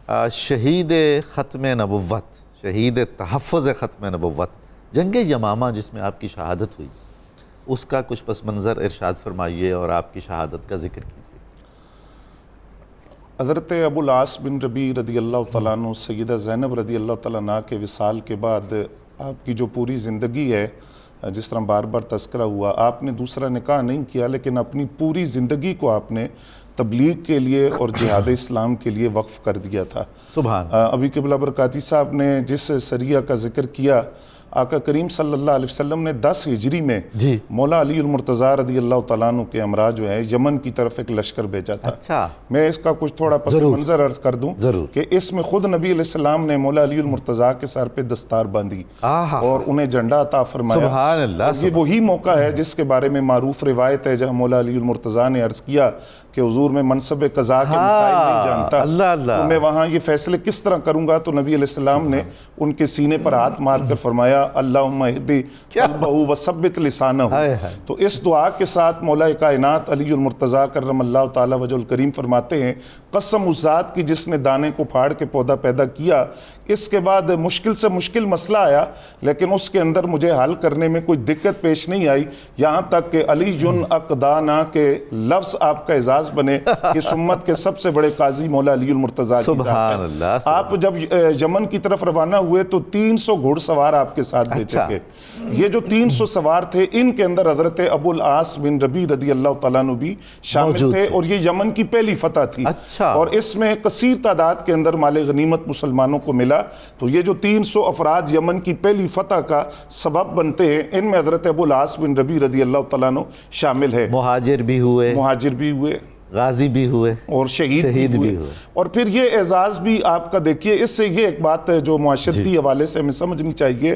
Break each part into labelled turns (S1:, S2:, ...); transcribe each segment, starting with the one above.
S1: شہید ختم نبوت، شہید تحفظ ختم نبوت، جنگ یمامہ جس میں آپ کی شہادت ہوئی، اس کا کچھ پس منظر ارشاد فرمائیے اور آپ کی شہادت کا ذکر کیجیے۔
S2: حضرت ابو العاص بن ربیع رضی اللہ تعالیٰ عنہ، سیدہ زینب رضی اللہ تعالیٰ عنہ کے وصال کے بعد آپ کی جو پوری زندگی ہے، جس طرح بار بار تذکرہ ہوا، آپ نے دوسرا نکاح نہیں کیا لیکن اپنی پوری زندگی کو آپ نے تبلیغ کے لیے اور جہاد اسلام کے لیے وقف کر دیا تھا۔
S1: سبحان
S2: ابھی قبلہ برکاتی صاحب نے جس سریہ کا ذکر کیا، آقا کریم صلی اللہ علیہ وسلم نے 10 ہجری میں
S1: جی
S2: مولا علی المرتضیٰ رضی اللہ تعالیٰ عنہ کے ہمراہ جو ہے یمن کی طرف ایک لشکر بھیجا تھا۔
S1: اچھا،
S2: میں اس کا کچھ تھوڑا پس منظر عرض کر دوں
S1: ضرور۔
S2: کہ اس میں خود نبی علیہ السلام نے مولا علی المرتضیٰ کے سر پہ دستار باندھی اور انہیں جھنڈا عطا فرمایا۔
S1: سبحان اللہ۔
S2: یہ وہی موقع ہے جس کے بارے میں معروف روایت ہے جہاں مولا علی المرتضیٰ نے عرض کیا کہ حضور میں منصب قضاء کے مسائل نہیں جانتا، تو میں وہاں یہ فیصلے کس طرح کروں گا؟ تو نبی علیہ السلام نے ان کے سینے پر ہاتھ مار کر فرمایا اللہم اہدی قلبہ وثبت لسانہ۔ تو اس دعا کے ساتھ مولا کائنات علی المرتضیٰ کرم اللہ تعالی وجہ الکریم فرماتے ہیں، قسم اس ذات کی جس نے دانے کو پھاڑ کے پودا پیدا کیا۔ اس کے بعد مشکل سے مشکل مسئلہ آیا لیکن اس کے اندر مجھے حل کرنے میں کوئی دقت پیش نہیں آئی، یہاں تک کہ علی جن اقدانا کے لفظ آپ کا اعزاز بنے کہ اس امت کے سب سے بڑے قاضی مولا علی المرتضیٰ کی ذات ہے۔ آپ جب یمن کی طرف روانہ ہوئے تو 300 گھوڑ سوار آپ کے ساتھ بھیجے گئے۔ یہ جو 300 سوار تھے ان کے اندر حضرت ابو العاص بن ربیع رضی اللہ تعالیٰ عنہ بھی شامل تھے، اور یہ یمن کی پہلی فتح تھی، اور اس میں کثیر تعداد کے اندر مال غنیمت مسلمانوں کو ملا۔ تو یہ جو 300 افراد یمن کی پہلی فتح کا سبب بنتے ہیں، ان میں حضرت ابو العاص بن ربیع رضی اللہ تعالیٰ عنہ شامل ہے۔
S1: مہاجر بھی ہوئے، غازی بھی ہوئے
S2: اور شہید بھی ہوئے۔ اور پھر یہ اعزاز بھی آپ کا دیکھیے، اس سے یہ ایک بات ہے جو معاشرتی حوالے سے ہمیں سمجھنی چاہیے،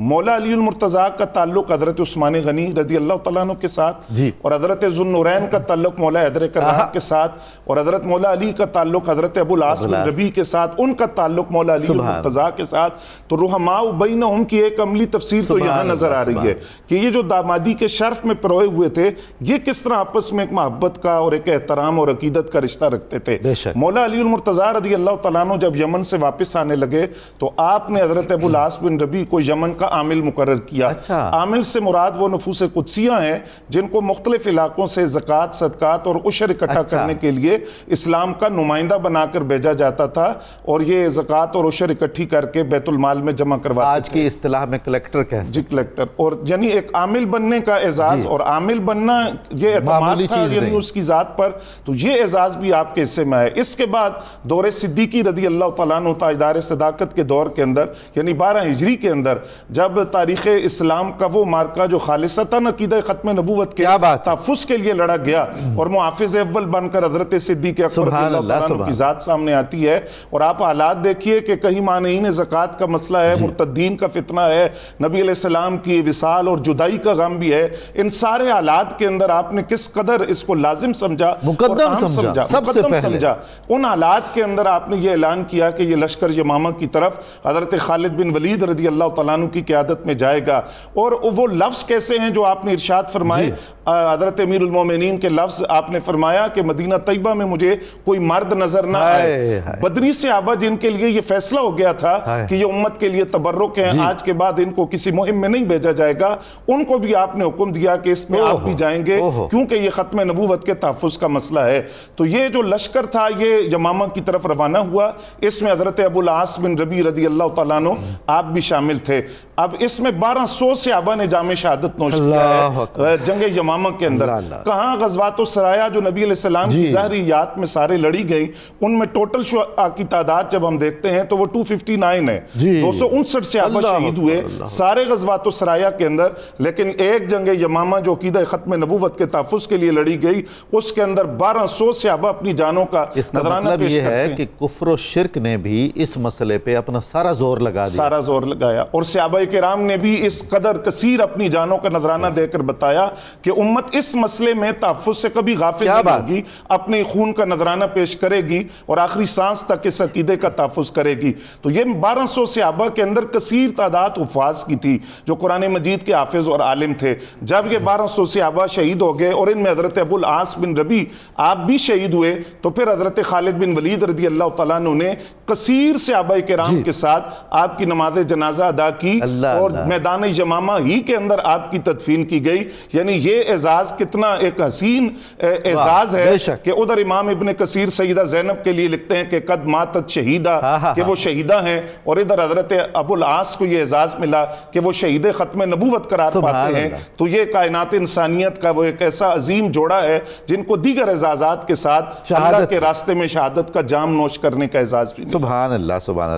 S2: مولا علی المرتضیٰ کا تعلق حضرت عثمان غنی رضی اللہ تعالیٰ عنہ کے ساتھ، اور حضرت ذوالنورین کا تعلق مولا حیدر کرار کے ساتھ، اور حضرت مولا علی کا تعلق حضرت ابو العاص بن ربیع کے ساتھ، ان کا تعلق مولا علی المرتضیٰ کے ساتھ۔ تو رحماء بینہم کی ایک عملی تفسیر تو یہاں نظر آ رہی ہے کہ یہ جو دامادی کے شرف میں پروئے ہوئے تھے، یہ کس طرح آپس میں ایک محبت کا اور ایک احترام اور عقیدت کا رشتہ رکھتے تھے۔ مولا علی المرتضیٰ رضی اللہ تعالیٰ عنہ جب یمن سے واپس آنے لگے تو آپ نے حضرت ابو العاص بن ربیع کو یمن کا عامل مقرر کیا۔ عامل سے مراد وہ نفوس قدسیہ ہیں جن کو مختلف علاقوں سے زکوٰۃ، صدقات اور عشر اکٹھا کرنے کے لیے اسلام کا نمائندہ بنا کر بھیجا جاتا تھا، اور یہ زکوٰۃ اور عشر اکٹھی کر کے بیت المال میں جمع کرواتے تھے۔
S1: آج کی اصطلاح میں کلیکٹر کہتے ہیں۔
S2: جی کلیکٹر، اور یعنی ایک عامل بننے کا اعزاز، اور عامل بننا یہ اعتماد تھا یعنی اس کی ذات پر، تو یہ اعزاز بھی آپ کے حصے میں ہے۔ اس کے بعد دور صدیقی رضی اللہ تعالیٰ عنہ تاجدار صداقت کے دور کے اندر، یعنی 12 ہجری کے اندر، جب تاریخ اسلام کا وہ مارکہ جو خالصتاً عقیدہ ختم نبوت کے تحفظ کے لیے لڑا گیا، اور محافظ اول بن کر حضرت صدیق اکبر رضی اللہ تعالیٰ عنہ کی ذات سامنے آتی ہے، اور آپ حالات دیکھیے کہ کہیں مانعین زکوٰۃ کا مسئلہ ہے، مرتدین کا فتنہ ہے، نبی علیہ السلام کی وصال اور جدائی کا غم بھی ہے۔ ان سارے حالات کے اندر آپ نے کس قدر اس کو لازم سمجھا،
S1: مقدم
S2: سمجھا۔ ان حالات کے اندر آپ نے یہ اعلان کیا کہ یہ لشکر یمامہ کی طرف حضرت خالد بن ولید رضی اللہ تعالیٰ عنہ کی قیادت میں جائے گا، اور وہ لفظ کیسے ہیں جو آپ نے ارشاد فرمائے؟ حضرت امیر المومنین کے لفظ آپ نے فرمایا کہ مدینہ طیبہ میں مجھے کوئی مرد نظر نہ آئے۔ بدری صحابہ جن کے لیے یہ فیصلہ ہو گیا تھا کہ یہ امت کے لیے تبرک ہیں، آج کے بعد ان کو کسی مہم میں نہیں بھیجا جائے گا، ان کو بھی آپ نے حکم دیا کہ اس میں آپ بھی جائیں گے کیونکہ یہ ختم نبوت کے تحفظ کا مسئلہ ہے۔ تو یہ جو لشکر تھا یہ یمامہ کی طرف روانہ ہوا، اس میں حضرت ابو العاص بن ربیع رضی اللہ تعالیٰ عنہ آپ بھی شامل تھے۔ اب اس میں 1200 صحابہ نے جام شہادت نوش کیا ہے جنگ یمامہ کے اندر۔ کہاں غزوات السرایا جو نبی علیہ السلام کی ظاہریات میں سارے لڑی گئی، ان میں ٹوٹل شہداء کی تعداد جب ہم دیکھتے ہیں تو وہ 259 ہے، 259 صحابہ شہید ہوئے سارے غزوات السرایا کے اندر، لیکن ایک جنگ یمامہ جو عقیدہ ختم نبوت کے تحفظ کے لیے لڑی گئی، اس کے اندر 1200 صحابہ اپنی جانوں کا نذرانہ پیش کرتے ہیں۔
S1: یہ ہے کہ کفر و شرک نے بھی اس مسئلے پہ اپنا سارا زور
S2: لگایا، اور صحابہ کرام نے بھی اس قدر کثیر اپنی جانوں کا نذرانہ دے کر بتایا کہ امت اس مسئلے میں تحفظ سے کبھی غافل نہیں ہوگی، اپنے خون کا نذرانہ پیش کرے گی اور آخری سانس تک اس عقیدے کا تحفظ کرے گی۔ تو یہ 1200 صحابہ کے اندر کثیر تعداد حفاظ کی تھی جو قرآن مجید کے حافظ اور عالم تھے۔ جب یہ 1200 صحابہ شہید ہو گئے اور ان میں حضرت ابو العاص بن ربیع آپ بھی شہید ہوئے، تو پھر حضرت خالد بن ولید رضی اللہ تعالیٰ عنہ نے کثیر صحابہ کرام کے ساتھ آپ کی نماز جنازہ ادا کی اور میدان یمامہ ہی کے اندر آپ کی تدفین کی گئی. یعنی یہ اعزاز کتنا ایک حسین اعزاز ہے کہ ادھر امام ابن کثیر سیدہ زینب کے لیے لکھتے ہیں کہ قد ماتت شہیدہ، کہ وہ شہیدہ ہیں، اور ادھر حضرت ابو العاص کو یہ اعزاز ملا کہ وہ شہید ختم نبوت قرار پاتے ہیں. تو یہ کائنات انسانیت کا وہ ایک ایسا عظیم جوڑا ہے جن کو دیگر اعزازات کے ساتھ اللہ کے راستے میں شہادت کا جام نوش کرنے کا اعزاز بھی ملا.
S1: سبحان اللہ، سبحان اللہ.